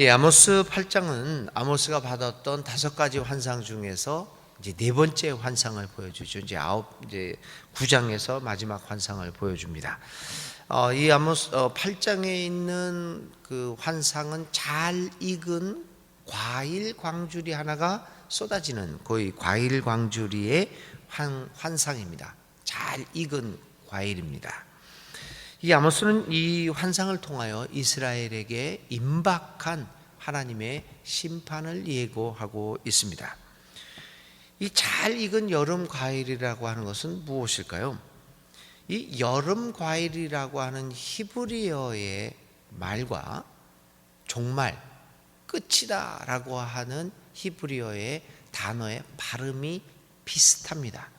이 아모스 8장은 아모스가 받았던 5가지 환상 중에서 이제 4번째 환상을 보여주죠. 이제 9장에서 마지막 환상을 보여줍니다. 이 아모스 8장에 있는 그 환상은 잘 익은 과일 광주리 하나가 쏟아지는 거의 과일 광주리의 환상입니다. 잘 익은 과일입니다. 이 아모스는 이 환상을 통하여 이스라엘에게 임박한 하나님의 심판을 예고하고 있습니다. 이 잘 익은 여름 과일이라고 하는 것은 무엇일까요? 이 여름 과일이라고 하는 히브리어의 말과 종말, 끝이다 라고 하는 히브리어의 단어의 발음이 비슷합니다.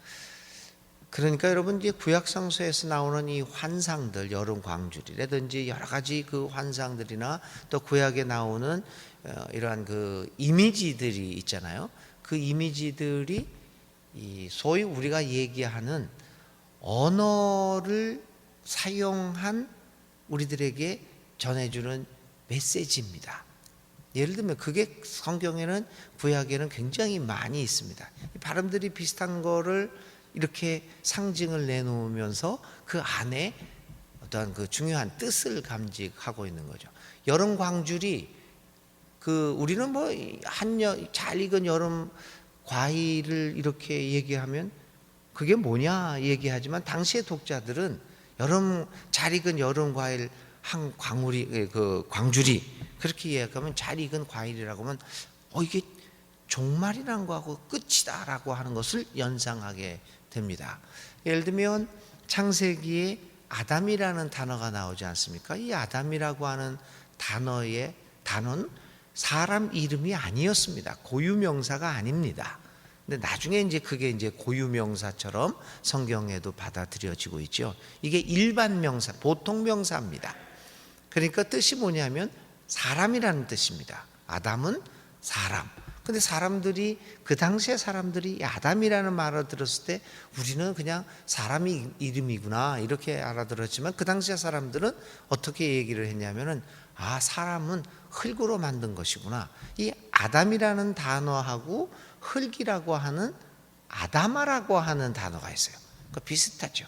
그러니까 여러분, 이제 구약성서에서 나오는 이 환상들, 여름 광주리라든지 여러 가지 그 환상들이나 또 구약에 나오는 이러한 그 이미지들이 있잖아요. 그 이미지들이 소위 우리가 얘기하는 언어를 사용한 우리들에게 전해주는 메시지입니다. 예를 들면 그게 성경에는, 구약에는 굉장히 많이 있습니다. 발음들이 비슷한 거를 이렇게 상징을 내놓으면서 그 안에 어떠한 그 중요한 뜻을 감직하고 있는 거죠. 여름 광주리, 우리는 뭐 잘 익은 여름 과일을 이렇게 얘기하면 그게 뭐냐 얘기하지만, 당시의 독자들은 잘 익은 여름 과일 한 광주리 그렇게 이야기하면, 잘 익은 과일이라고 하면 이게 종말이라는 거하고 끝이다라고 하는 것을 연상하게 됩니다. 예를 들면 창세기에 아담이라는 단어가 나오지 않습니까? 이 아담이라고 하는 단어는 사람 이름이 아니었습니다. 고유명사가 아닙니다. 근데 나중에 이제 그게 이제 고유명사처럼 성경에도 받아들여지고 있죠. 이게 일반 명사, 보통 명사입니다. 그러니까 뜻이 뭐냐면 사람이라는 뜻입니다. 아담은 사람. 근데 그 당시에 사람들이 아담이라는 말을 들었을 때 우리는 그냥 사람이 이름이구나 이렇게 알아들었지만, 그 당시에 사람들은 어떻게 얘기를 했냐면은, 사람은 흙으로 만든 것이구나. 이 아담이라는 단어하고 흙이라고 하는 아담아라고 하는 단어가 있어요. 그 비슷하죠.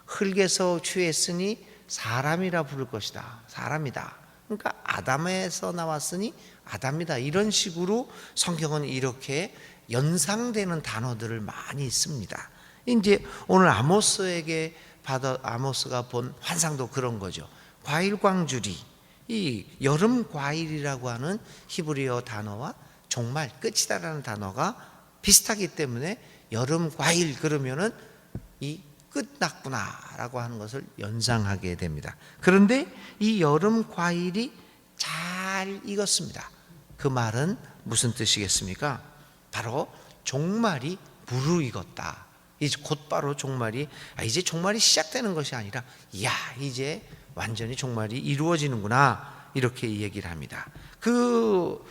흙에서 취했으니 사람이라 부를 것이다. 사람이다. 그러니까 아담에서 나왔으니 아담이다. 이런 식으로 성경은 이렇게 연상되는 단어들을 많이 씁니다. 이제 오늘 아모스가 본 환상도 그런 거죠. 과일 광주리, 이 여름 과일이라고 하는 히브리어 단어와 종말, 끝이다라는 단어가 비슷하기 때문에 여름 과일 그러면은 이 끝났구나라고 하는 것을 연상하게 됩니다. 그런데 이 여름 과일이 잘 익었습니다. 그 말은 무슨 뜻이겠습니까? 바로 종말이 무르익었다. 이제 곧바로 종말이 이제 종말이 시작되는 것이 아니라, 이제 완전히 종말이 이루어지는구나 이렇게 얘기를 합니다. 또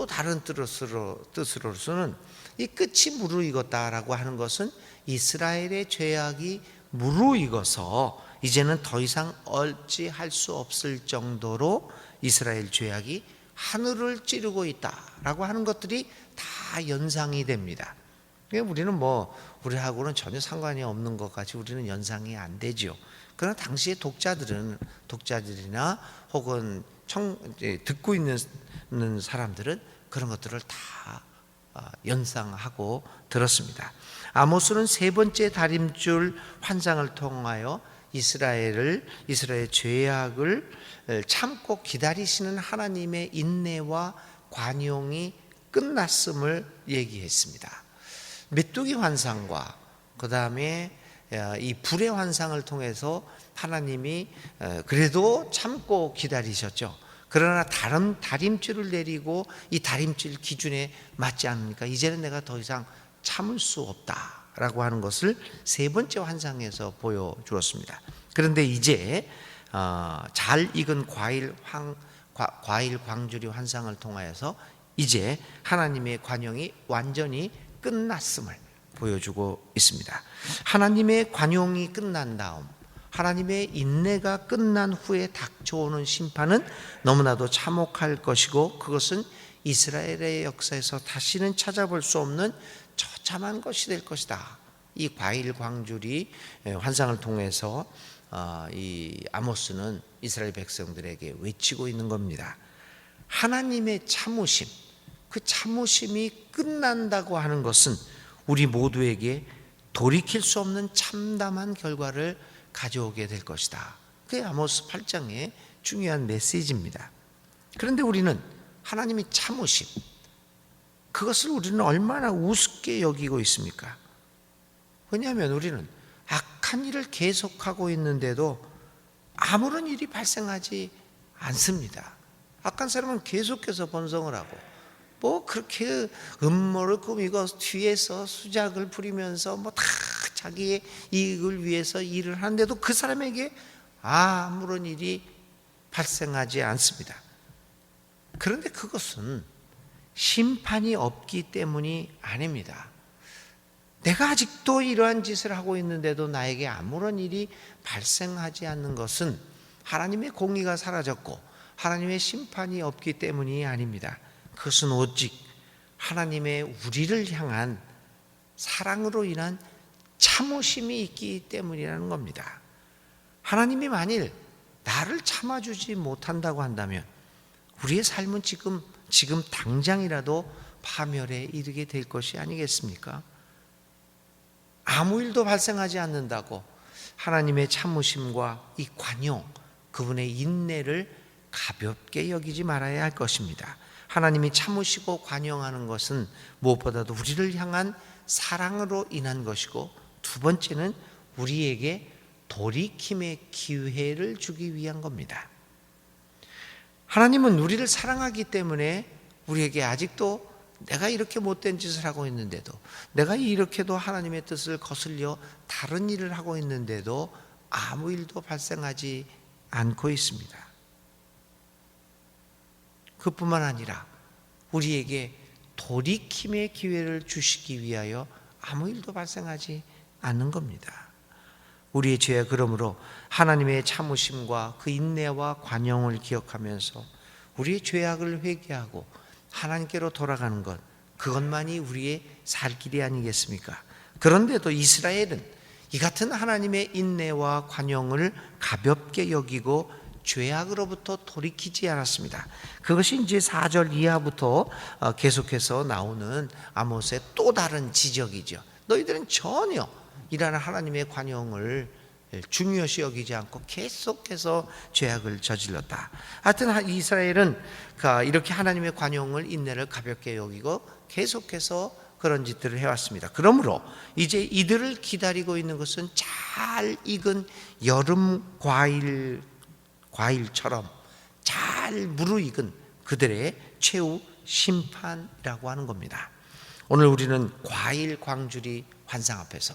다른 뜻으로서는 이 끝이 무르익었다라고 하는 것은 이스라엘의 죄악이 무르익어서 이제는 더 이상 어찌할 수 없을 정도로 이스라엘 죄악이 하늘을 찌르고 있다라고 하는 것들이 다 연상이 됩니다. 우리는 우리하고는 전혀 상관이 없는 것 같이 우리는 연상이 안 되죠. 그러나 당시의 독자들이나 혹은 듣고 있는 사람들은 그런 것들을 다 연상하고 들었습니다. 아모스는 3번째 다림줄 환상을 통하여 이스라엘의 죄악을 참고 기다리시는 하나님의 인내와 관용이 끝났음을 얘기했습니다. 메뚜기 환상과 그 다음에 이 불의 환상을 통해서 하나님이 그래도 참고 기다리셨죠. 그러나 다른 다림줄을 내리고 이 다림줄 기준에 맞지 않으니까 이제는 내가 더 이상 참을 수 없다라고 하는 것을 3번째 환상에서 보여주었습니다. 그런데 이제 잘 익은 과일 광주리 환상을 통하여서 이제 하나님의 관용이 완전히 끝났음을 보여주고 있습니다. 하나님의 관용이 끝난 다음 하나님의 인내가 끝난 후에 닥쳐오는 심판은 너무나도 참혹할 것이고, 그것은 이스라엘의 역사에서 다시는 찾아볼 수 없는 처참한 것이 될 것이다. 이 과일 광줄이 환상을 통해서 이 아모스는 이스라엘 백성들에게 외치고 있는 겁니다. 하나님의 참으심, 그 참으심이 끝난다고 하는 것은 우리 모두에게 돌이킬 수 없는 참담한 결과를 가져오게 될 것이다. 그게 아모스 8장의 중요한 메시지입니다. 그런데 우리는 하나님의 참으심, 그것을 우리는 얼마나 우습게 여기고 있습니까? 왜냐하면 우리는 악한 일을 계속하고 있는데도 아무런 일이 발생하지 않습니다. 악한 사람은 계속해서 번성을 하고, 뭐 그렇게 음모를 꾸미고 뒤에서 수작을 부리면서 뭐 다 자기의 이익을 위해서 일을 하는데도 그 사람에게 아무런 일이 발생하지 않습니다. 그런데 그것은 심판이 없기 때문이 아닙니다. 내가 아직도 이러한 짓을 하고 있는데도 나에게 아무런 일이 발생하지 않는 것은 하나님의 공의가 사라졌고 하나님의 심판이 없기 때문이 아닙니다. 그것은 오직 하나님의 우리를 향한 사랑으로 인한 참으심이 있기 때문이라는 겁니다. 하나님이 만일 나를 참아주지 못한다고 한다면 우리의 삶은 지금 당장이라도 파멸에 이르게 될 것이 아니겠습니까? 아무 일도 발생하지 않는다고 하나님의 참으심과 이 관용, 그분의 인내를 가볍게 여기지 말아야 할 것입니다. 하나님이 참으시고 관용하는 것은 무엇보다도 우리를 향한 사랑으로 인한 것이고, 두 번째는 우리에게 돌이킴의 기회를 주기 위한 겁니다. 하나님은 우리를 사랑하기 때문에 우리에게 아직도 내가 이렇게 못된 짓을 하고 있는데도, 내가 이렇게도 하나님의 뜻을 거슬려 다른 일을 하고 있는데도 아무 일도 발생하지 않고 있습니다. 그뿐만 아니라 우리에게 돌이킴의 기회를 주시기 위하여 아무 일도 발생하지 않는 겁니다. 우리의 죄야 그러므로 하나님의 참으심과 그 인내와 관용을 기억하면서 우리의 죄악을 회개하고 하나님께로 돌아가는 것, 그것만이 우리의 살 길이 아니겠습니까? 그런데도 이스라엘은 이 같은 하나님의 인내와 관용을 가볍게 여기고 죄악으로부터 돌이키지 않았습니다. 그것이 이제 4절 이하부터 계속해서 나오는 아모스의 또 다른 지적이죠. 너희들은 전혀 이라는 하나님의 관용을 중요시 여기지 않고 계속해서 죄악을 저질렀다. 하여튼 이스라엘은 이렇게 하나님의 관용을, 인내를 가볍게 여기고 계속해서 그런 짓들을 해왔습니다. 그러므로 이제 이들을 기다리고 있는 것은 잘 익은 여름 과일처럼 잘 무르익은 그들의 최후 심판이라고 하는 겁니다. 오늘 우리는 과일 광주리 환상 앞에서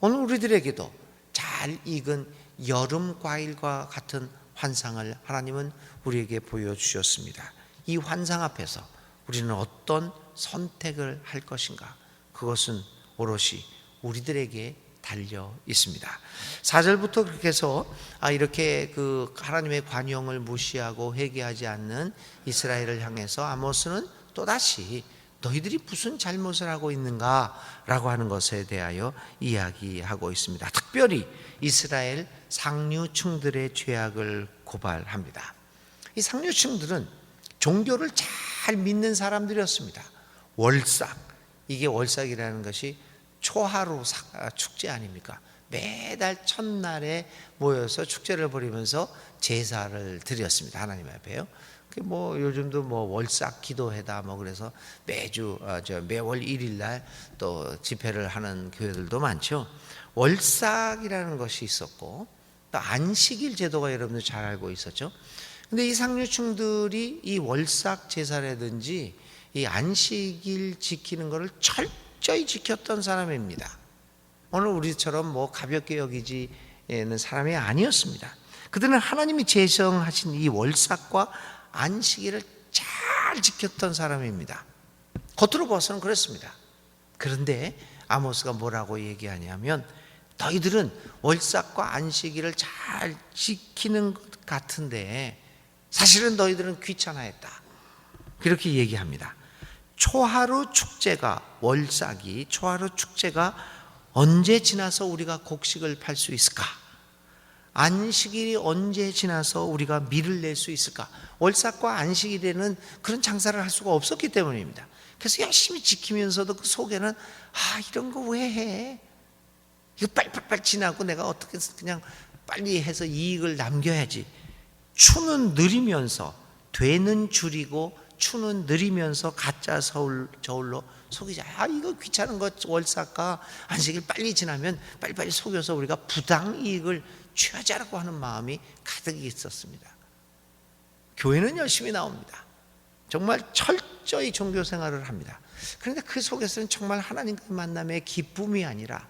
오늘 우리들에게도 잘 익은 여름 과일과 같은 환상을 하나님은 우리에게 보여주셨습니다. 이 환상 앞에서 우리는 어떤 선택을 할 것인가? 그것은 오롯이 우리들에게 달려 있습니다. 4절부터 그렇게 해서 이렇게 그 하나님의 관용을 무시하고 회개하지 않는 이스라엘을 향해서 아모스는 또다시 너희들이 무슨 잘못을 하고 있는가라고 하는 것에 대하여 이야기하고 있습니다. 특별히 이스라엘 상류층들의 죄악을 고발합니다. 이 상류층들은 종교를 잘 믿는 사람들이었습니다. 월삭, 이게 월삭이라는 것이 초하루 축제 아닙니까? 매달 첫날에 모여서 축제를 벌이면서 제사를 드렸습니다. 하나님 앞에요. 뭐 요즘도 뭐 월삭 기도회다 뭐 그래서 매월 1일 날 또 집회를 하는 교회들도 많죠. 월삭이라는 것이 있었고 또 안식일 제도가 여러분들 잘 알고 있었죠. 근데 이 상류층들이 이 월삭 제사라든지 이 안식일 지키는 것을 철저히 지켰던 사람입니다. 오늘 우리처럼 뭐 가볍게 여기지는 사람이 아니었습니다. 그들은 하나님이 제정하신 이 월삭과 안식일을 잘 지켰던 사람입니다. 겉으로 봐서는 그렇습니다. 그런데 아모스가 뭐라고 얘기하냐면 너희들은 월삭과 안식일을 잘 지키는 것 같은데 사실은 너희들은 귀찮아했다. 그렇게 얘기합니다. 초하루 축제가, 월삭이 초하루 축제가 언제 지나서 우리가 곡식을 팔 수 있을까? 안식일이 언제 지나서 우리가 밀을 낼 수 있을까? 월삭과 안식일에는 그런 장사를 할 수가 없었기 때문입니다. 그래서 열심히 지키면서도 그 속에는 이런 거 왜 해? 이거 빨리빨리 지나고 내가 어떻게 그냥 빨리 해서 이익을 남겨야지. 추는 느리면서, 되는 줄이고 추는 느리면서 가짜 저울로 속이자. 이거 귀찮은 거 월삭과 안식일 빨리 지나면 빨리빨리 속여서 우리가 부당이익을 취하자라고 하는 마음이 가득 있었습니다. 교회는 열심히 나옵니다. 정말 철저히 종교 생활을 합니다. 그런데 그 속에서는 정말 하나님과의 만남의 기쁨이 아니라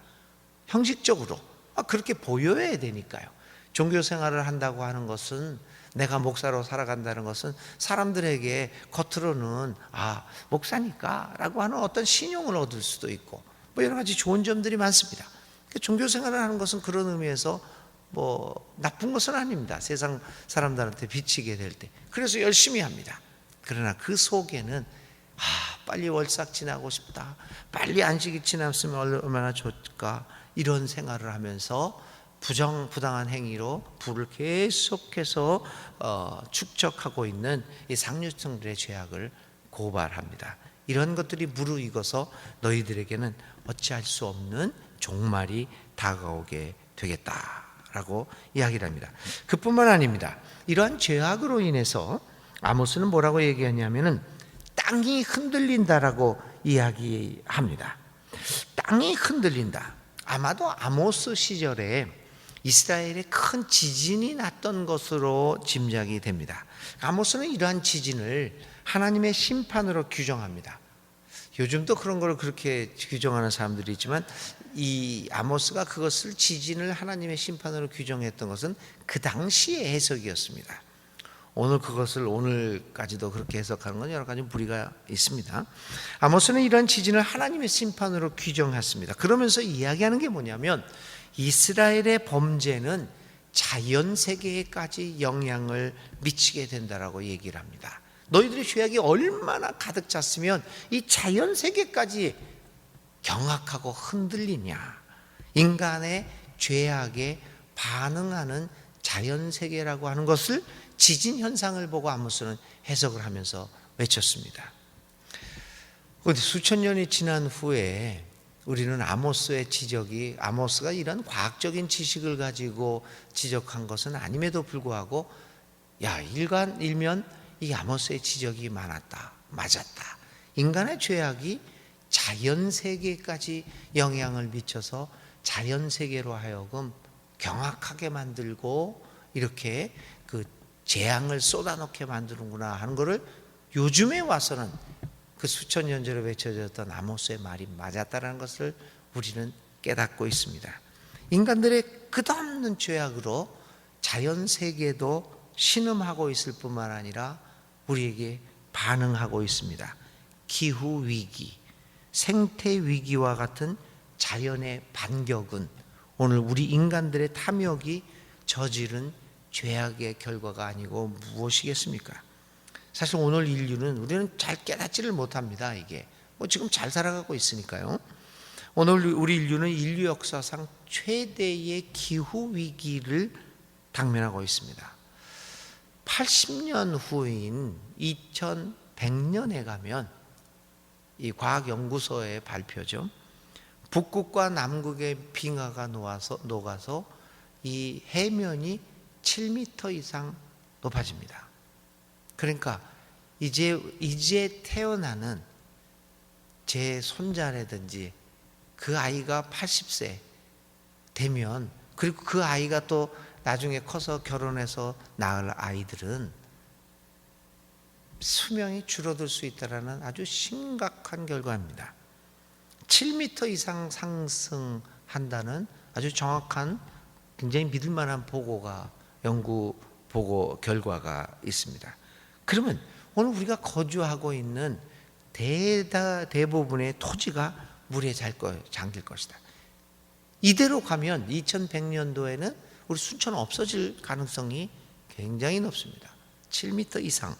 형식적으로 그렇게 보여야 되니까요. 종교 생활을 한다고 하는 것은, 내가 목사로 살아간다는 것은 사람들에게 겉으로는 목사니까 라고 하는 어떤 신용을 얻을 수도 있고 여러 가지 좋은 점들이 많습니다. 종교 생활을 하는 것은 그런 의미에서 나쁜 것은 아닙니다. 세상 사람들한테 비치게 될 때. 그래서 열심히 합니다. 그러나 그 속에는 빨리 월삭 지나고 싶다, 빨리 안식이 지났으면 얼마나 좋을까, 이런 생활을 하면서 부당한 행위로 부를 계속해서 축적하고 있는 이 상류층들의 죄악을 고발합니다. 이런 것들이 무르익어서 너희들에게는 어찌할 수 없는 종말이 다가오게 되겠다라고 이야기를 합니다. 그뿐만 아닙니다. 이러한 죄악으로 인해서 아모스는 뭐라고 얘기하냐면은 땅이 흔들린다라고 이야기합니다. 땅이 흔들린다. 아마도 아모스 시절에 이스라엘에 큰 지진이 났던 것으로 짐작이 됩니다. 아모스는 이러한 지진을 하나님의 심판으로 규정합니다. 요즘도 그런 걸 그렇게 규정하는 사람들이 있지만, 이 아모스가 그것을 지진을 하나님의 심판으로 규정했던 것은 그 당시의 해석이었습니다. 오늘 그것을 오늘까지도 그렇게 해석하는 건 여러 가지 무리가 있습니다. 아모스는 이런 지진을 하나님의 심판으로 규정했습니다. 그러면서 이야기하는 게 뭐냐면, 이스라엘의 범죄는 자연세계에까지 영향을 미치게 된다라고 얘기를 합니다. 너희들의 죄악이 얼마나 가득 찼으면 이 자연세계까지 경악하고 흔들리냐. 인간의 죄악에 반응하는 자연세계라고 하는 것을 지진 현상을 보고 아모스는 해석을 하면서 외쳤습니다. 수천 년이 지난 후에 우리는 아모스의 지적이, 아모스가 이런 과학적인 지식을 가지고 지적한 것은 아님에도 불구하고 일면 이 아모스의 지적이 맞았다. 인간의 죄악이 자연세계까지 영향을 미쳐서 자연세계로 하여금 경악하게 만들고 이렇게 그 재앙을 쏟아놓게 만드는구나 하는 것을 요즘에 와서는 그 수천 년 전에 외쳐졌던 아모스의 말이 맞았다는 것을 우리는 깨닫고 있습니다. 인간들의 끝없는 죄악으로 자연세계도 신음하고 있을 뿐만 아니라 우리에게 반응하고 있습니다. 기후위기, 생태위기와 같은 자연의 반격은 오늘 우리 인간들의 탐욕이 저지른 죄악의 결과가 아니고 무엇이겠습니까? 사실 오늘 인류는, 우리는 잘 깨닫지를 못합니다. 이게 지금 잘 살아가고 있으니까요. 오늘 우리 인류는 인류 역사상 최대의 기후위기를 당면하고 있습니다. 80년 후인 2100년에 가면, 이 과학연구소의 발표죠, 북극과 남극의 빙하가 녹아서 이 해면이 7m 이상 높아집니다. 그러니까 이제 태어나는 제 손자라든지 그 아이가 80세 되면, 그리고 그 아이가 또 나중에 커서 결혼해서 낳을 아이들은 수명이 줄어들 수 있다는 아주 심각한 결과입니다. 7m 이상 상승한다는 아주 정확한, 굉장히 믿을 만한 연구 보고 결과가 있습니다. 그러면 오늘 우리가 거주하고 있는 대부분의 토지가 물에 잠길 것이다. 이대로 가면 2100년도에는 우리 순천은 없어질 가능성이 굉장히 높습니다. 7m 이상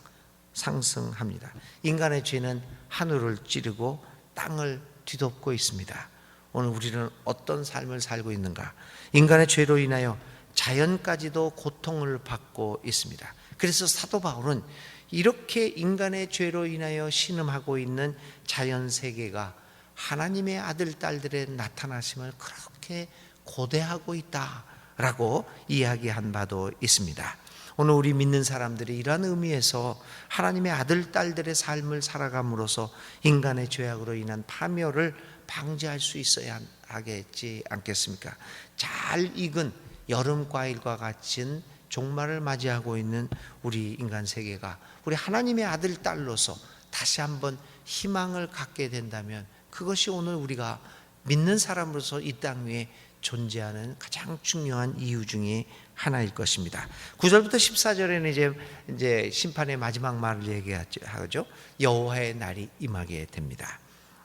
상승합니다. 인간의 죄는 하늘을 찌르고 땅을 뒤덮고 있습니다. 오늘 우리는 어떤 삶을 살고 있는가? 인간의 죄로 인하여 자연까지도 고통을 받고 있습니다. 그래서 사도 바울은 이렇게 인간의 죄로 인하여 신음하고 있는 자연 세계가 하나님의 아들 딸들의 나타나심을 그렇게 고대하고 있다라고 이야기한 바도 있습니다. 오늘 우리 믿는 사람들이 이러한 의미에서 하나님의 아들 딸들의 삶을 살아감으로써 인간의 죄악으로 인한 파멸을 방지할 수 있어야 하겠지 않겠습니까? 잘 익은 여름 과일과 같은 종말을 맞이하고 있는 우리 인간 세계가 우리 하나님의 아들 딸로서 다시 한번 희망을 갖게 된다면 그것이 오늘 우리가 믿는 사람으로서 이 땅 위에 존재하는 가장 중요한 이유 중에 하나일 것입니다. 9절부터 14절에는 이제 심판의 마지막 말을 얘기하죠. 여호와의 날이 임하게 됩니다.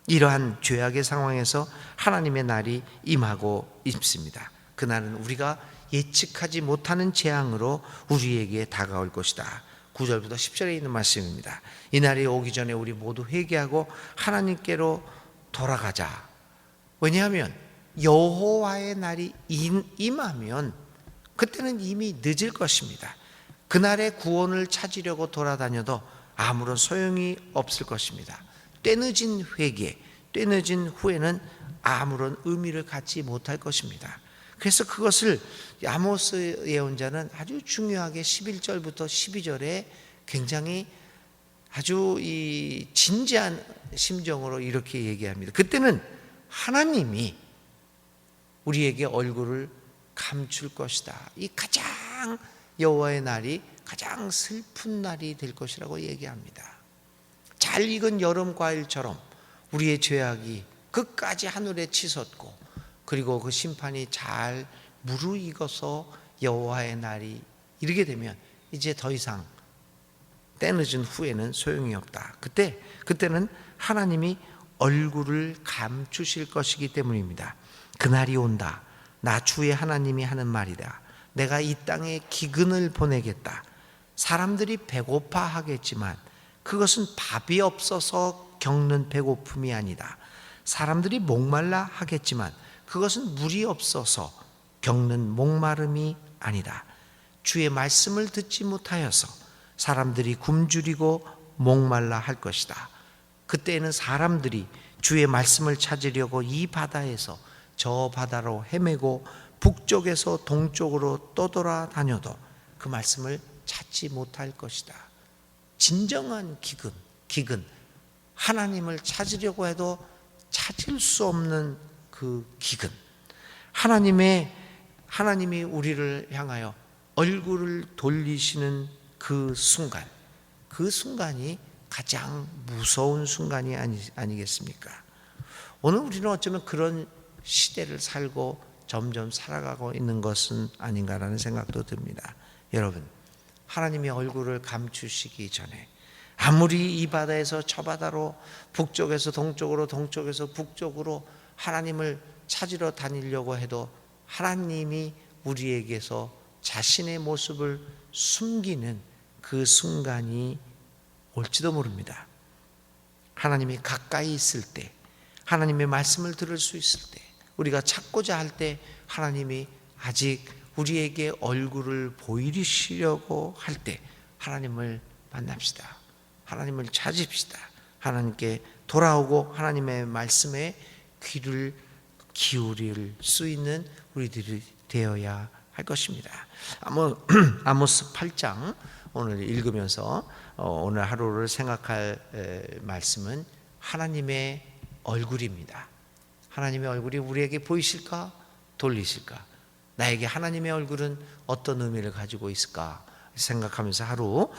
이러한 죄악의 상황에서 하나님의 날이 임하고 있습니다. 그날은 우리가 예측하지 못하는 재앙으로 우리에게 다가올 것이다. 9절부터 10절에 있는 말씀입니다. 이 날이 오기 전에 우리 모두 회개하고 하나님께로 돌아가자. 왜냐하면 여호와의 날이 임하면 그때는 이미 늦을 것입니다. 그날의 구원을 찾으려고 돌아다녀도 아무런 소용이 없을 것입니다. 때늦은 회개, 때늦은 후회는 아무런 의미를 갖지 못할 것입니다. 그래서 그것을 아모스 예언자는 아주 중요하게 11절부터 12절에 굉장히 아주 이 진지한 심정으로 이렇게 얘기합니다. 그때는 하나님이 우리에게 얼굴을 감출 것이다. 이 가장 여호와의 날이 가장 슬픈 날이 될 것이라고 얘기합니다. 잘 익은 여름 과일처럼 우리의 죄악이 끝까지 하늘에 치솟고 그리고 그 심판이 잘 무르익어서 여호와의 날이 이르게 되면 이제 더 이상 때늦은 후에는 소용이 없다. 그때는 하나님이 얼굴을 감추실 것이기 때문입니다. 그날이 온다. 나 주의 하나님이 하는 말이다. 내가 이 땅에 기근을 보내겠다. 사람들이 배고파 하겠지만 그것은 밥이 없어서 겪는 배고픔이 아니다. 사람들이 목말라 하겠지만 그것은 물이 없어서 겪는 목마름이 아니다. 주의 말씀을 듣지 못하여서 사람들이 굶주리고 목말라 할 것이다. 그때에는 사람들이 주의 말씀을 찾으려고 이 바다에서 저 바다로 헤매고 북쪽에서 동쪽으로 떠돌아다녀도 그 말씀을 찾지 못할 것이다. 진정한 기근, 하나님을 찾으려고 해도 찾을 수 없는 그 기근, 하나님이 우리를 향하여 얼굴을 돌리시는 그 순간이 가장 무서운 순간이 아니겠습니까? 오늘 우리는 어쩌면 그런 시대를 살고 점점 살아가고 있는 것은 아닌가라는 생각도 듭니다. 여러분, 하나님의 얼굴을 감추시기 전에 아무리 이 바다에서 저 바다로 북쪽에서 동쪽으로 동쪽에서 북쪽으로 하나님을 찾으러 다니려고 해도 하나님이 우리에게서 자신의 모습을 숨기는 그 순간이 올지도 모릅니다. 하나님이 가까이 있을 때, 하나님의 말씀을 들을 수 있을 때, 우리가 찾고자 할 때 하나님이 아직 우리에게 얼굴을 보이시려고 할 때 하나님을 만납시다. 하나님을 찾읍시다. 하나님께 돌아오고 하나님의 말씀에 귀를 기울일 수 있는 우리들이 되어야 할 것입니다. 아모스 8장 오늘 읽으면서 오늘 하루를 생각할 말씀은 하나님의 얼굴입니다. 하나님의 얼굴이 우리에게 보이실까? 돌리실까? 나에게 하나님의 얼굴은 어떤 의미를 가지고 있을까? 생각하면서 하루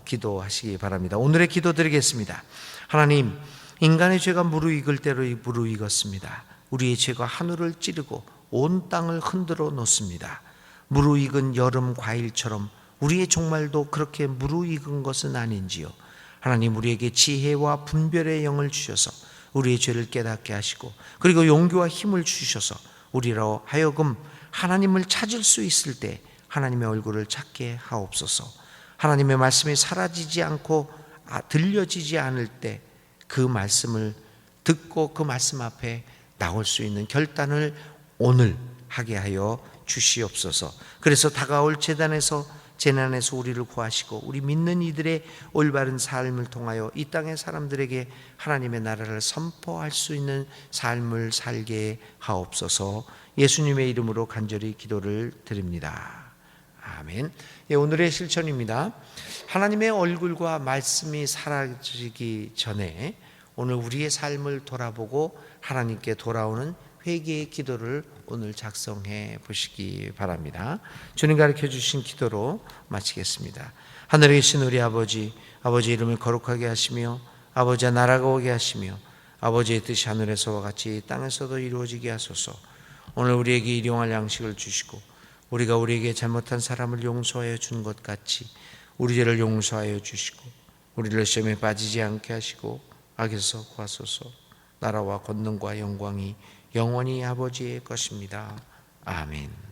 기도하시기 바랍니다. 오늘의 기도 드리겠습니다. 하나님, 인간의 죄가 무르익을 대로 무르익었습니다. 우리의 죄가 하늘을 찌르고 온 땅을 흔들어 놓습니다. 무르익은 여름 과일처럼 우리의 종말도 그렇게 무르익은 것은 아닌지요. 하나님, 우리에게 지혜와 분별의 영을 주셔서 우리의 죄를 깨닫게 하시고 그리고 용기와 힘을 주셔서 우리로 하여금 하나님을 찾을 수 있을 때 하나님의 얼굴을 찾게 하옵소서. 하나님의 말씀이 사라지지 않고 들려지지 않을 때 그 말씀을 듣고 그 말씀 앞에 나올 수 있는 결단을 오늘 하게 하여 주시옵소서. 그래서 다가올 재난에서 우리를 구하시고 우리 믿는 이들의 올바른 삶을 통하여 이 땅의 사람들에게 하나님의 나라를 선포할 수 있는 삶을 살게 하옵소서. 예수님의 이름으로 간절히 기도를 드립니다. 아멘. 오늘의 실천입니다. 하나님의 얼굴과 말씀이 사라지기 전에 오늘 우리의 삶을 돌아보고 하나님께 돌아오는 회개의 기도를 오늘 작성해 보시기 바랍니다. 주님 가르쳐 주신 기도로 마치겠습니다. 하늘에 계신 우리 아버지, 아버지 이름을 거룩하게 하시며 아버지의 나라가 오게 하시며 아버지의 뜻이 하늘에서와 같이 땅에서도 이루어지게 하소서. 오늘 우리에게 일용할 양식을 주시고 우리가 우리에게 잘못한 사람을 용서하여 준 것 같이 우리 죄를 용서하여 주시고 우리를 시험에 빠지지 않게 하시고 악에서 구하소서. 나라와 권능과 영광이 영원히 아버지의 것입니다. 아멘.